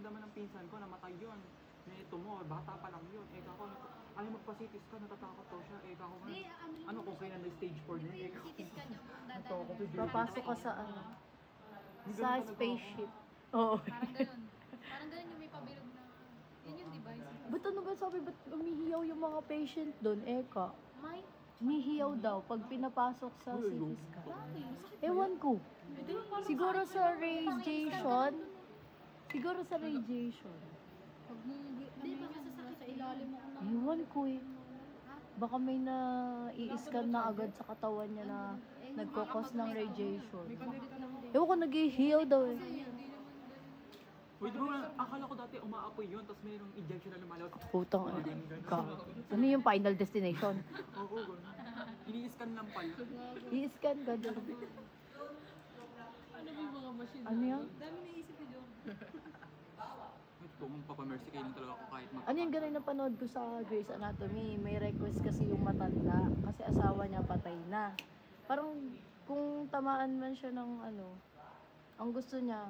nararamdaman ng pinsan ko, namatay yun. Eh, ito mo, bata pa lang yun. Eh, kako, alam mo, magpa-CT scan, natatakot daw siya. Eh, kako nga, ano kung kaya na stage 4 na eh, kako. Papasok ka sa ano? Sa spaceship. Oo. Parang ganun. Parang ganun yung may pabilog na, yun yung device. Ba't ano ba sabi, ba't umihiyaw yung mga patient doon? Eka, May, umihiyaw daw pag pinapasok sa Uy, CT yung- scan. bakit? Masakit ba Ewan ko. yun? Di ba parang Siguro sakit sa yun? radiation. Siguro sa radiation. Pag di ba masasakit sa ilalim mo kung Ewan ko eh. Baka may na i-scan na agad sa katawan niya na nagkakos ng radiation. Ewan ko, nag-heal daw eh. Wait, bro, akala ko dati umaapoy yun, tapos mayroong injection na lumalawat. Putang ka. Ano yung final destination? Oo, gano'n. Ini-scan lang pala. I-scan ka doon. ano ba yung mga machine? Ano yan? Dami naisip ko doon. Wait, kung papamercy kayo lang talaga ako kahit mag... Ano yung ganun na panood ko sa Grey's Anatomy? May request kasi yung matanda kasi asawa niya patay na. Parang kung tamaan man siya ng ano, ang gusto niya,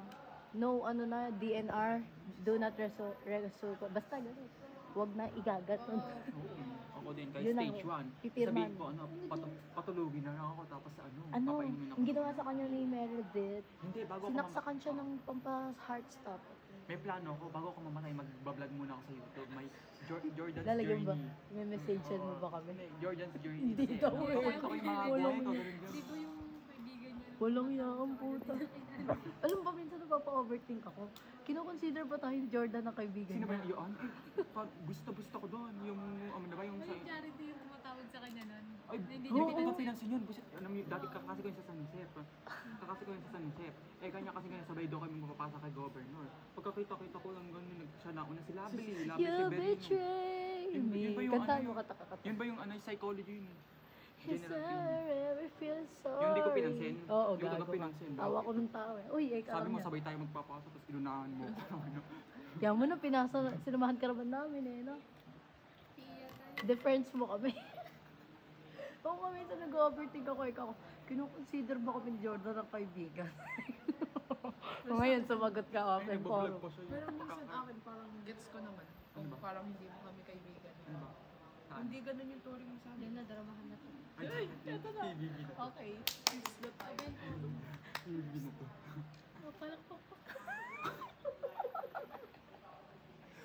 no ano na, DNR, do not resuscitate. Basta gano'n. Huwag na igagat. Ako din, kahit Yun ang stage 1. pipirman. Sabihin ko, ano, patulugin na lang ako, tapos Ano, papainumin ako. yung ginawa sa kanya ni Meredith, Hindi, bago ako sinaksakan siya ng pampa-heart stop. May plano ako, bago ako mamatay, mag-vlog muna ako sa YouTube. May Jordan's Lalagyan ba? Journey. May message mo ba kami? Hindi, Jordan's Journey. Hindi Kasi, daw eh. kwento ko yung mga Walang- buhay ko, ganun yun. Di ba yung kaibigan niya? Walang yakang puta. Alam ba, minsan napapa-overthink ako. Kino-consider ba tayo ni Jordan na kaibigan Sino ba niya? yun? Gusto ko doon. Yung, ano ba yung sa... May charity yung tumatawag sa kanya nun. Ay, Hindi hindi niya ko pinansin yun. Busit, alam niyo, dati kakasi ko yun sa San Jose. Kakasi ko yun sa San Jose. Eh, kanya kasi nga sabay daw kami mapapasa kay Governor. Pagkakita-kita ko lang gano'n, siya nauna si Labli. Labli si You Berlino. betray Yun me. ba yung Kantahan ano mo yun? katakakata. Yun ba yung ano, psychology yun? Yes, General I yun. ever feel sorry. Yung di ko pinansin? Oo, Yung di ko gago ka. pinansin, Tawa ko ng tawa eh. Uy, ikaw Sabi mo niya. sabay tayo magpapasa, tapos inunahan mo. Ano? Kaya mo na, sinamahan ka naman namin eh, no? Difference mo kami. Oo, kami minsan nag-overthink ako, ikaw. Kino-consider ba kami ni Jordan ang kaibigan? Ngayon, sumagot ka open Nagbablog forum. pa siya. Pero minsan akin parang gets ko naman kung Ano ba? parang hindi mo kami kaibigan. Ano ba? Saan? Hindi ganun yung turing mo sa amin. Yan na, dramahan na to. Ay, PBB na. Okay, is the time. PBB na to. Palakpak.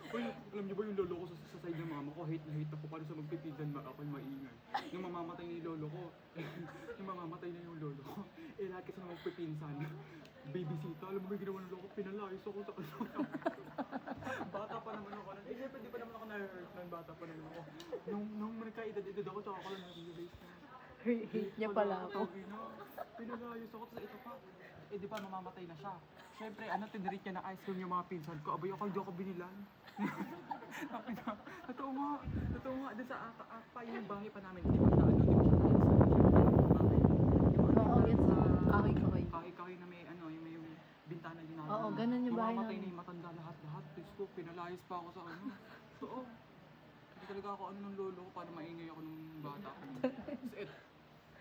Uy, alam niyo ba yung lolo ko sa side ng mama ko, hate na hate ako para sa magpipinsan ako'y maingay. Yung mamamatay na yung lolo ko, yung mamamatay na yung lolo ko, eh lahat kasi na magpipinsan. Babysita, alam mo ba yung ginawa ng lolo ko, pinalayos ako sa bata pa naman ako. Eh, syempre di pa naman ako na-hurt ng bata pa naman ako. Nung nagka-edad-edad ako, tsaka ako lang na-realize na. Hate niya pala ako. Pinalayos ako, tapos ito pa. Eh di ba mamamatay na siya. Syempre, tinirit niya na ice cream yung mga pinsan ko. Abay ako, hindi ako binilan. Totoo nga, doon sa apa yung bahay pa namin. Hindi ba siya, hindi ba siya bahay? Oo, yan sa kahoy-kahoy. Kahoy na may, yung bintana din namin. Oo, ganun yung bahay Mamamatay namin. na yung matanda lahat. Diyos ko, pinalayos pa ako sa Totoo. Hindi talaga ako ng lolo ko para maingay ako nung bata ko.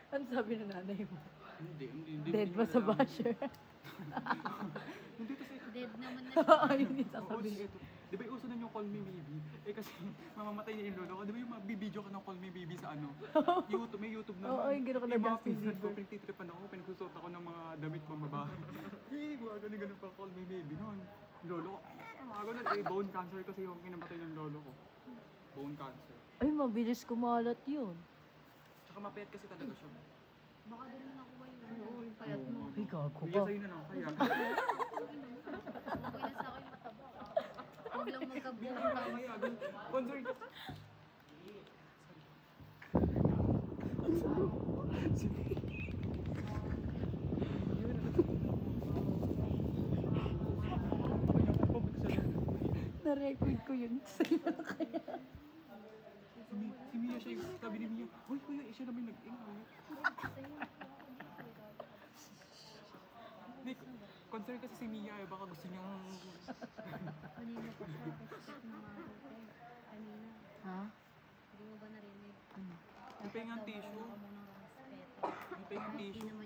Ano sabi ng nanay mo? Hindi. Dead ba sa basher? Hindi kasi, Dead naman na. Oo, yun yung oo, sasabihin. ito. Di ba uso na yung call me baby? Eh kasi mamamatay na yung lolo ko. Di ba yung magbibideo ka ng call me baby sa ano? YouTube, may YouTube naman. Oo, yung gano'n ka na Yung mga Justin pinsan ko, Bieber. pinagtitripan ako, pinagsusot ako ng mga damit pambabae. Mga ganun pa call me baby noon. Lolo ko, mga ganun. Eh, bone cancer kasi yung kinamatay ng lolo ko. Bone cancer. Ay, mabilis kumalat yun. Tsaka mapayat kasi talaga siya. Baka doon na nakuha yung payat mo. Ay, gago Kuya, ka. sa'yo na lang. Kaya. Okay na sa akin mataba. Huwag lang magkabuong Kaya, concern ka. Na-record ko yun. Sa'yo na kaya. Si Mia siya yung sabi ni Mia, "Hoy kuya, siya naman nag-ingay." Nick, concern kasi si Mia, baka gusto niyang... Kanina pa siya. Respect mo mga hotel. Kanina. Ha? Hindi mo ba narinig? Ano? Yung pengang Dapat daw tissue. marunong ka munang respeto. Yung pengang Hindi tissue. naman